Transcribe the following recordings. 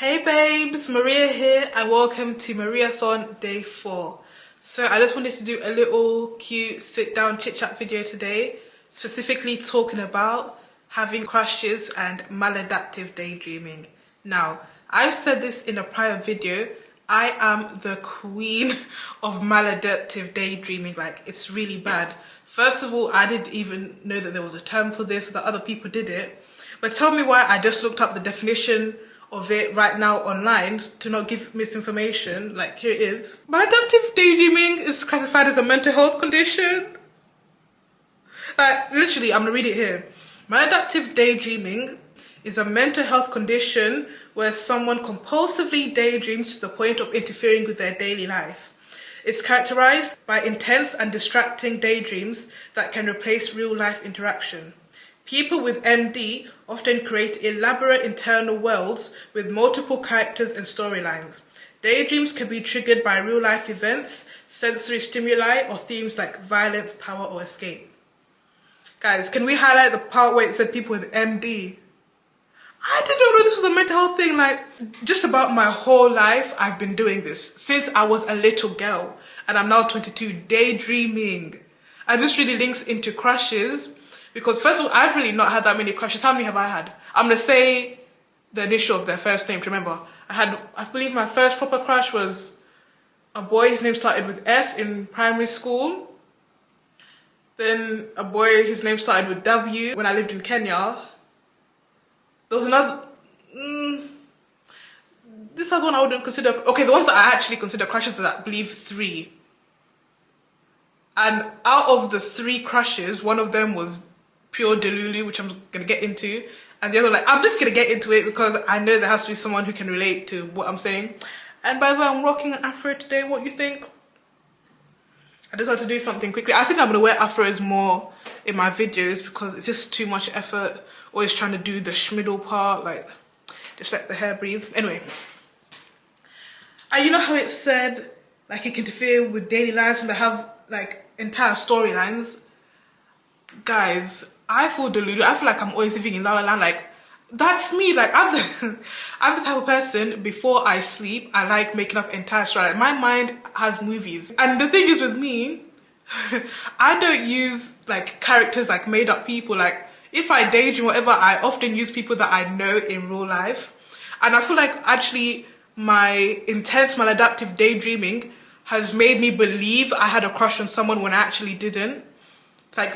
Hey babes, Maria here and welcome to Mariathon Day 4. So I just wanted to do a little cute sit down chit chat video today, specifically talking about having crushes and maladaptive daydreaming. Now, I've said this in a prior video, I am the queen of maladaptive daydreaming. Like, it's really bad. First of all, I didn't even know that there was a term for this, that other people did it. But tell me why I just looked up the definition of it right now online to not give misinformation. Like, here it is. Maladaptive daydreaming is classified as a mental health condition. Like, literally, I'm gonna read it here. Maladaptive daydreaming is a mental health condition where someone compulsively daydreams to the point of interfering with their daily life. It's characterized by intense and distracting daydreams that can replace real-life interaction. People with MD often create elaborate internal worlds with multiple characters and storylines. Daydreams can be triggered by real-life events, sensory stimuli, or themes like violence, power, or escape. Guys, can we highlight the part where it said people with MD? I did not know this was a mental health thing. Like, just about my whole life, I've been doing this since I was a little girl, and I'm now 22, daydreaming. And this really links into crushes. Because first of all, I've really not had that many crushes. How many have I had? I'm going to say the initial of their first name to remember. I believe my first proper crush was a boy. His name started with F in primary school. Then a boy, his name started with W when I lived in Kenya. There was another... this other one I wouldn't consider... Okay, the ones that I actually consider crushes are, I believe, 3. And out of the 3 crushes, one of them was pure delulu, which I'm gonna get into, and the other, like, I'm just gonna get into it because I know there has to be someone who can relate to what I'm saying. And by the way, I'm rocking an afro today. What you think? I just had to do something quickly. I think I'm gonna wear afros more in my videos because it's just too much effort always trying to do the schmiddle part, like, just let the hair breathe. Anyway, and you know how it said, like, it can interfere with daily lives and they have, like, entire storylines? Guys, I feel deluded. I feel like I'm always living in La La Land. Like, that's me. Like, I'm the type of person, before I sleep, I like making up entire story. Like, my mind has movies. And the thing is with me, I don't use, like, characters, like, made up people. Like, if I daydream, whatever, I often use people that I know in real life. And I feel like, actually, my intense maladaptive daydreaming has made me believe I had a crush on someone when I actually didn't. Like,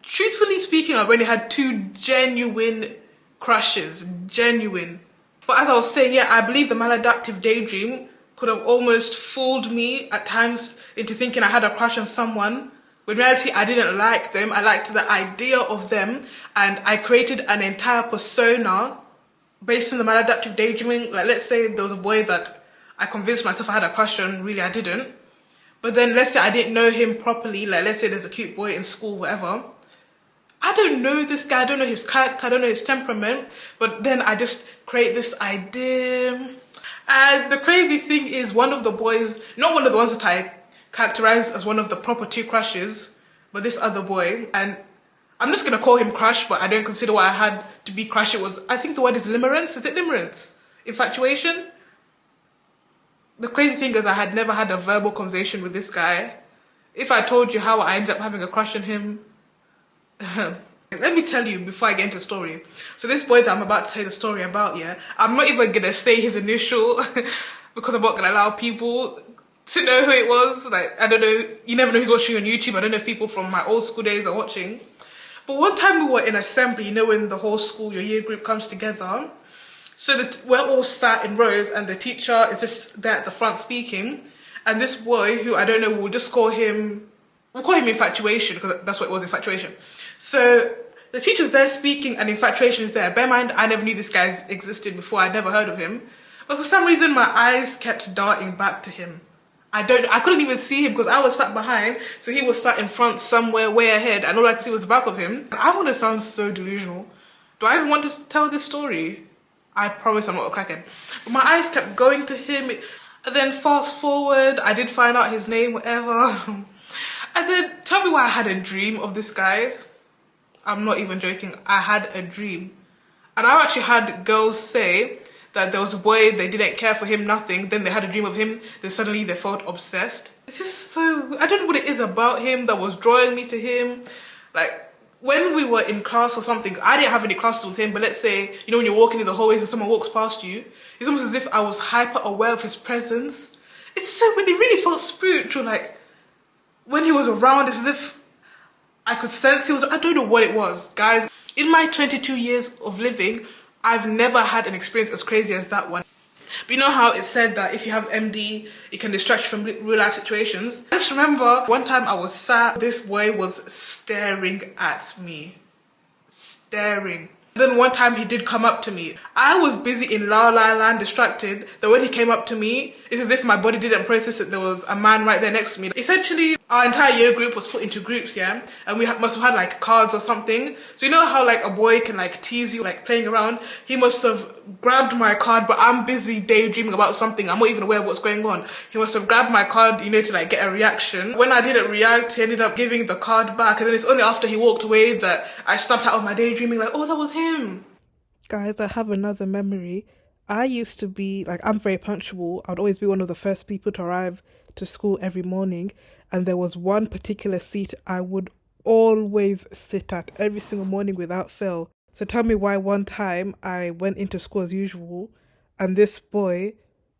truthfully speaking, I've only had 2 genuine crushes, genuine. But as I was saying, yeah, I believe the maladaptive daydream could have almost fooled me at times into thinking I had a crush on someone. When in reality, I didn't like them. I liked the idea of them, and I created an entire persona based on the maladaptive daydreaming. Like, let's say there was a boy that I convinced myself I had a crush on, really I didn't. But then let's say I didn't know him properly, like let's say there's a cute boy in school, whatever. I don't know this guy, I don't know his character, I don't know his temperament, but then I just create this idea. And the crazy thing is, one of the boys, not one of the ones that I characterized as one of the proper 2 crushes, but this other boy, and I'm just gonna call him crush, but I don't consider what I had to be crush. It was, I think the word is limerence. Is it limerence? Infatuation? The crazy thing is I had never had a verbal conversation with this guy. If I told you how I ended up having a crush on him, let me tell you before I get into the story. So this boy that I'm about to tell you the story about, yeah, I'm not even gonna say his initial because I'm not gonna allow people to know who it was. Like, I don't know, you never know who's watching on YouTube. I don't know if people from my old school days are watching. But one time we were in assembly, you know, when the whole school, your year group comes together. So we're all sat in rows and the teacher is just there at the front speaking. And this boy, who I don't know, we'll call him Infatuation, because that's what it was, Infatuation. So the teacher's there speaking and Infatuation is there. Bear in mind, I never knew this guy existed before. I'd never heard of him. But for some reason, my eyes kept darting back to him. I couldn't even see him because I was sat behind. So he was sat in front somewhere way ahead and all I could see was the back of him. I want to sound so delusional. Do I even want to tell this story? I promise I'm not a crackhead. But my eyes kept going to him. And then fast forward, I did find out his name, whatever. And then tell me why I had a dream of this guy. I'm not even joking. I had a dream. And I've actually had girls say that there was a boy, they didn't care for him, nothing. Then they had a dream of him. Then suddenly they felt obsessed. It's just so, I don't know what it is about him that was drawing me to him. Like, when we were in class or something, I didn't have any classes with him, but let's say, you know, when you're walking in the hallways and someone walks past you, it's almost as if I was hyper aware of his presence. It's so, it really felt spiritual. Like, when he was around, it's as if I could sense he was, I don't know what it was. Guys, in my 22 years of living, I've never had an experience as crazy as that one. But you know how it said that if you have MD, it can distract you from real life situations? I just remember one time I was sat, this boy was staring at me. Staring. Then one time he did come up to me. I was busy in La La Land, distracted, that when he came up to me, it's as if my body didn't process that there was a man right there next to me. Essentially, our entire year group was put into groups, yeah? And we must have had like cards or something. So you know how like a boy can like tease you, like playing around? He must have grabbed my card, but I'm busy daydreaming about something. I'm not even aware of what's going on. He must have grabbed my card, you know, to like get a reaction. When I didn't react, he ended up giving the card back. And then it's only after he walked away that I snapped out of my daydreaming like, oh, that was him. Guys, I have another memory. I used to be, like, I'm very punctual. I'd always be one of the first people to arrive to school every morning. And there was one particular seat I would always sit at every single morning without fail. So tell me why one time I went into school as usual and this boy,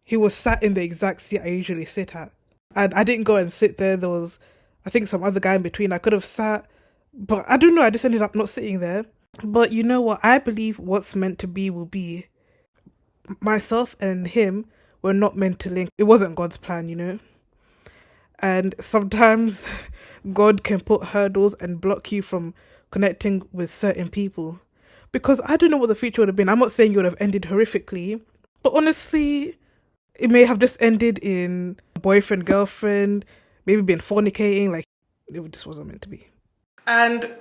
he was sat in the exact seat I usually sit at. And I didn't go and sit there. There was, I think, some other guy in between. I could have sat, but I don't know. I just ended up not sitting there. But you know what? I believe what's meant to be will be. Myself and him were not meant to link. It wasn't God's plan, you know? And sometimes God can put hurdles and block you from connecting with certain people. Because I don't know what the future would have been. I'm not saying it would have ended horrifically. But honestly, it may have just ended in boyfriend, girlfriend, maybe been fornicating. Like, it just wasn't meant to be. And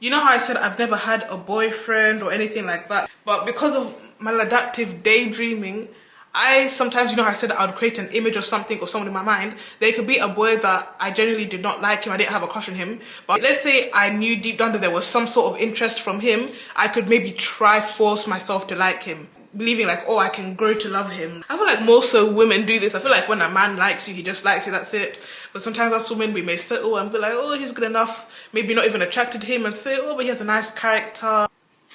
you know how I said I've never had a boyfriend or anything like that, but because of maladaptive daydreaming, I sometimes, you know how I said I would create an image of something or someone in my mind. There could be a boy that I genuinely did not like him, I didn't have a crush on him, but let's say I knew deep down that there was some sort of interest from him, I could maybe try force myself to like him, believing like, oh, I can grow to love him. I feel like more so women do this. I feel like when a man likes you, he just likes you, that's it. But sometimes as women, we may settle and be like, oh, he's good enough, maybe not even attracted to him, and say, oh, but he has a nice character.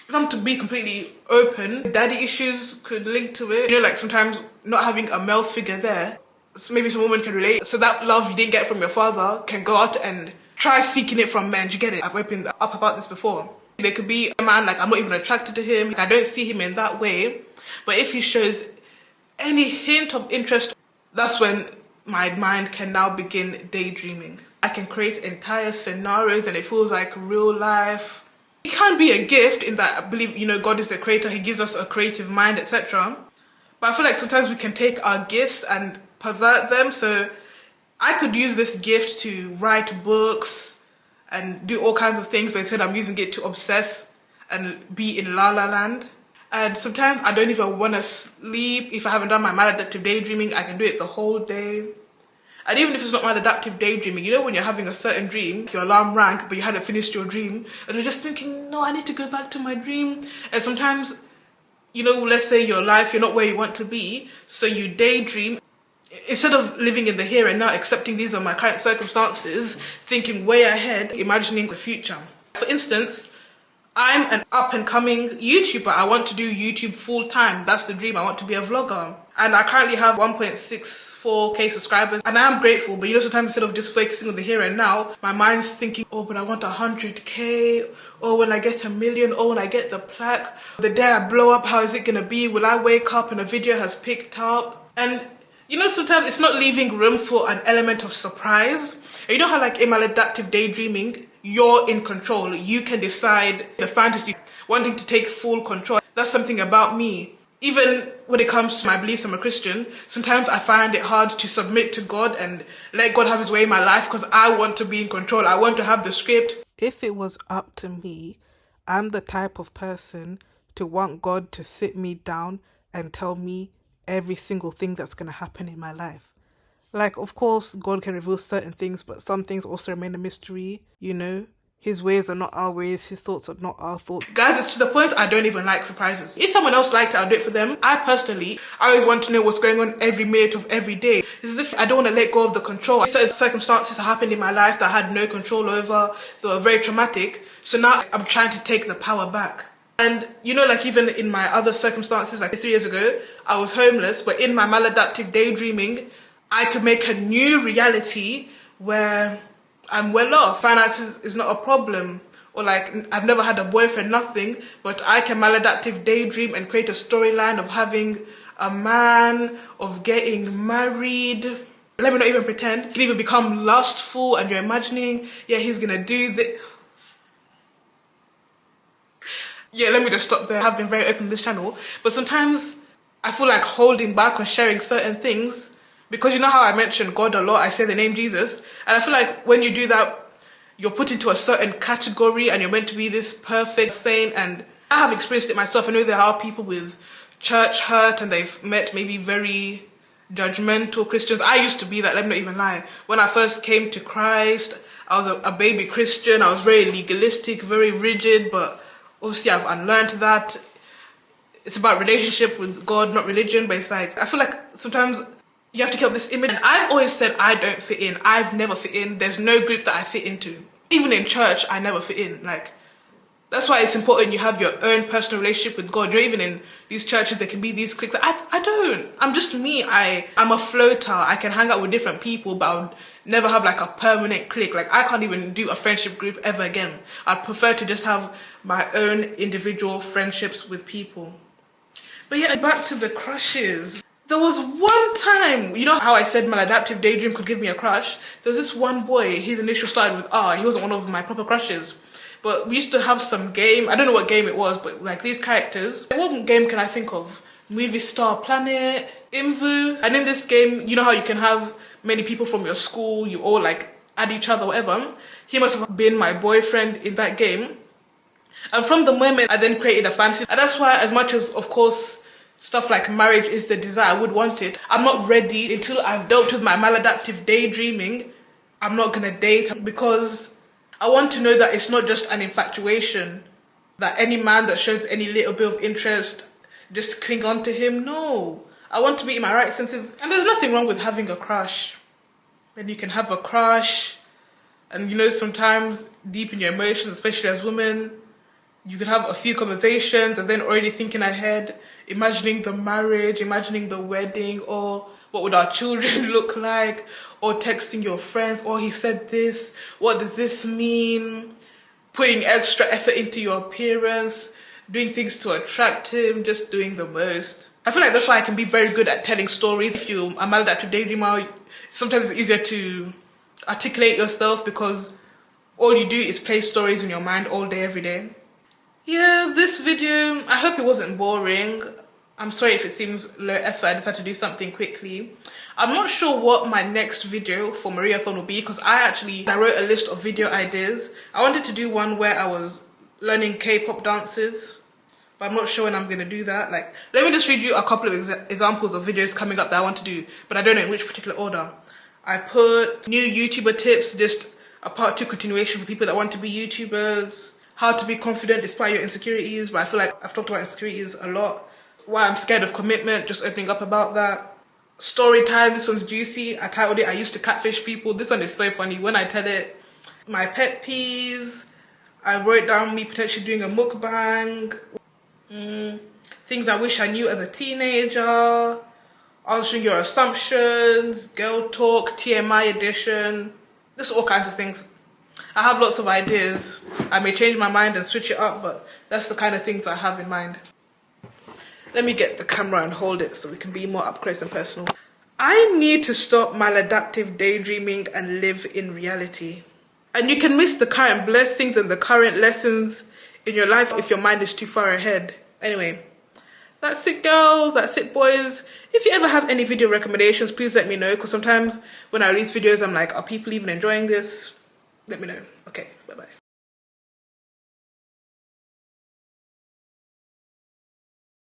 If I'm to be completely open, daddy issues could link to it. You know, like sometimes not having a male figure there, so maybe some women can relate. So that love you didn't get from your father can go out and try seeking it from men. Do you get it? I've opened up about this before. There could be a man, like I'm not even attracted to him, I don't see him in that way, but if he shows any hint of interest, that's when my mind can now begin daydreaming. I can create entire scenarios and it feels like real life. It can be a gift in that I believe, you know, God is the creator, he gives us a creative mind, etc. But I feel like sometimes we can take our gifts and pervert them. So I could use this gift to write books and do all kinds of things, but instead I'm using it to obsess and be in La La Land. And sometimes I don't even want to sleep. If I haven't done my maladaptive daydreaming, I can do it the whole day. And even if it's not maladaptive daydreaming, you know when you're having a certain dream, your alarm rang, but you hadn't finished your dream, and you're just thinking, no, I need to go back to my dream. And sometimes, you know, let's say your life, you're not where you want to be, so you daydream. Instead of living in the here and now, accepting these are my current circumstances, thinking way ahead, imagining the future. For instance, I'm an up-and-coming YouTuber. I want to do YouTube full-time. That's the dream. I want to be a vlogger. And I currently have 1.64k subscribers. And I am grateful, but you know, sometimes instead of just focusing on the here and now, my mind's thinking, oh, but I want 100k, or when I get 1 million, or when I get the plaque, the day I blow up, how is it gonna be? Will I wake up and a video has picked up? And you know, sometimes it's not leaving room for an element of surprise. You know how like in maladaptive daydreaming, you're in control. You can decide the fantasy, wanting to take full control. That's something about me. Even when it comes to my beliefs, I'm a Christian, sometimes I find it hard to submit to God and let God have his way in my life because I want to be in control. I want to have the script. If it was up to me, I'm the type of person to want God to sit me down and tell me every single thing that's going to happen in my life. Like, of course, God can reveal certain things, but some things also remain a mystery, you know? His ways are not our ways. His thoughts are not our thoughts. Guys, it's to the point I don't even like surprises. If someone else liked it, I'll do it for them. I personally, I always want to know what's going on every minute of every day. It's as if I don't want to let go of the control. Certain circumstances happened in my life that I had no control over. They were very traumatic. So now I'm trying to take the power back. And you know, like even in my other circumstances, like 3 years ago, I was homeless, but in my maladaptive daydreaming, I could make a new reality where I'm well off. Finances is not a problem. Or like, I've never had a boyfriend, nothing, but I can maladaptive daydream and create a storyline of having a man, of getting married. Let me not even pretend. You can even become lustful and you're imagining, yeah, he's gonna do this. Yeah, let me just stop there. I've been very open on this channel, but sometimes I feel like holding back on sharing certain things because you know how I mentioned God a lot, I say the name Jesus, and I feel like when you do that, you're put into a certain category and you're meant to be this perfect saint. And I have experienced it myself. I know there are people with church hurt and they've met maybe very judgmental Christians. I used to be that, let me not even lie. When I first came to Christ, I was a baby Christian. I was very legalistic, very rigid, but obviously I've unlearned that. It's about relationship with God, not religion, but it's like, I feel like sometimes you have to keep up this image. And I've always said I don't fit in. I've never fit in. There's no group that I fit into. Even in church, I never fit in. Like, that's why it's important you have your own personal relationship with God. You know, even in these churches, there can be these cliques. I don't. I'm just me. I'm a floater. I can hang out with different people, but I would never have like a permanent clique. Like, I can't even do a friendship group ever again. I'd prefer to just have my own individual friendships with people. But yeah, back to the crushes. There was one time, you know how I said maladaptive daydream could give me a crush? There was this one boy, his initial started with R. He wasn't one of my proper crushes. But we used to have some game, I don't know what game it was, but like these characters. What game can I think of? Movie Star Planet, Invu. And in this game, you know how you can have many people from your school, you all like add each other, whatever. He must have been my boyfriend in that game. And from the moment I then created a fantasy, and that's why as much as, of course, stuff like marriage is the desire, I would want it, I'm not ready until I've dealt with my maladaptive daydreaming. I'm not gonna date because I want to know that it's not just an infatuation, that any man that shows any little bit of interest, just cling on to him. No, I want to be in my right senses. And there's nothing wrong with having a crush. And you can have a crush, and you know, sometimes deep in your emotions, especially as women, you could have a few conversations and then already thinking ahead, imagining the marriage, imagining the wedding, or what would our children look like, or texting your friends, or he said this, what does this mean? Putting extra effort into your appearance, doing things to attract him, just doing the most. I feel like that's why I can be very good at telling stories. If you're a maladaptive daydreamer, sometimes it's easier to articulate yourself because all you do is play stories in your mind all day, every day. Yeah, this video, I hope it wasn't boring. I'm sorry if it seems low effort, I decided to do something quickly. I'm not sure what my next video for Mariathon will be because I wrote a list of video ideas. I wanted to do one where I was learning K-pop dances, but I'm not sure when I'm going to do that. Like, let me just read you a couple of examples of videos coming up that I want to do, but I don't know in which particular order. I put new YouTuber tips, just a part 2 continuation for people that want to be YouTubers. How to be confident despite your insecurities, but I feel like I've talked about insecurities a lot. Why I'm scared of commitment, just opening up about that. Story time, this one's juicy. I titled it, I used to catfish people. This one is so funny when I tell it. My pet peeves. I wrote down me potentially doing a mukbang. Things I wish I knew as a teenager. Answering your assumptions. Girl talk, TMI edition. Just all kinds of things. I have lots of ideas. I may change my mind and switch it up, but that's the kind of things I have in mind. Let me get the camera and hold it so we can be more up close and personal. I need to stop maladaptive daydreaming and live in reality. And you can miss the current blessings and the current lessons in your life if your mind is too far ahead. Anyway, that's it, girls. That's it, boys. If you ever have any video recommendations, please let me know, because sometimes when I release videos, I'm like, are people even enjoying this? Let me know. Okay, bye-bye.